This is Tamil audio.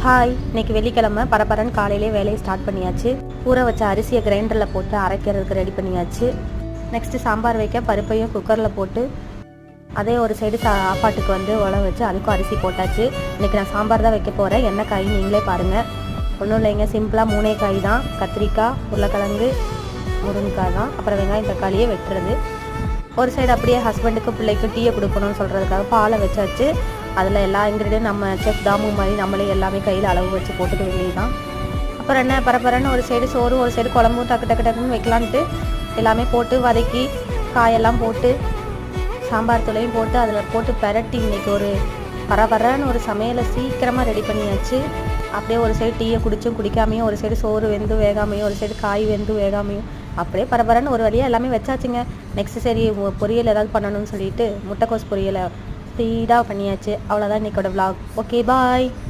ஹாய், இன்னைக்கு வெள்ளிக்கிழமை பரபரன்னு காலையிலே வேலையை ஸ்டார்ட் பண்ணியாச்சு. ஊற வச்ச அரிசியை கிரைண்டரில் போட்டு அரைக்கிறதுக்கு ரெடி பண்ணியாச்சு. நெக்ஸ்ட்டு சாம்பார் வைக்க பருப்பையும் குக்கரில் போட்டு அதே ஒரு சைடு சாப்பாட்டுக்கு உழ வச்சு அதுக்கும் அரிசி போட்டாச்சு. இன்றைக்கி நான் சாம்பார் தான் வைக்க போகிறேன். என்ன காய் நீங்களே பாருங்கள். ஒன்றும் இல்லைங்க, சிம்பிளாக 3 காய் தான். கத்திரிக்காய், உருளைக்கிழங்கு, முருங்கைக்காய் தான். அப்புறம் வெங்காயம் தக்காளியே வெட்டுறது. ஒரு சைடு அப்படியே ஹஸ்பண்டுக்கு பிள்ளைக்கு டீயை கொடுக்கணும்னு சொல்கிறதுக்காக பாலை வச்சாச்சு. அதில் எல்லா இன்க்ரீடியன்ட் நம்ம செஃப் தாமு மாதிரி நம்மளே எல்லாமே கையில் அளவு வச்சு போட்டுக்க வேண்டியது தான். அப்புறம் என்ன பரபரன்னு ஒரு சைடு சோறு ஒரு சைடு குழம்பும் டக்கு டக்கு டக்குன்னு வைக்கலான்ட்டு எல்லாமே போட்டு வதக்கி காயெல்லாம் போட்டு சாம்பார் தூளையும் போட்டு அதில் போட்டு பெரட்டி இன்றைக்கி ஒரு பரபரன்னு ஒரு சமையலை சீக்கிரமாக ரெடி பண்ணியாச்சு. அப்படியே ஒரு சைடு டீயை குடிச்சும் குடிக்காமையும், ஒரு சைடு சோறு வெந்து வேகாமையும், ஒரு சைடு காய் வெந்து வேகாமையும், அப்படியே பரபரன்னு ஒரு வழியாக எல்லாமே வச்சாச்சுங்க. நெக்ஸ்ட்டு சரி பொரியல் ஏதாவது பண்ணணும்னு சொல்லிட்டு முட்டைக்கோஸ் பொரியலை ஸ்பீடாக பண்ணியாச்சு. அவ்வளோதான் இன்றைக்கோட vlog. ஓகே, பாய்.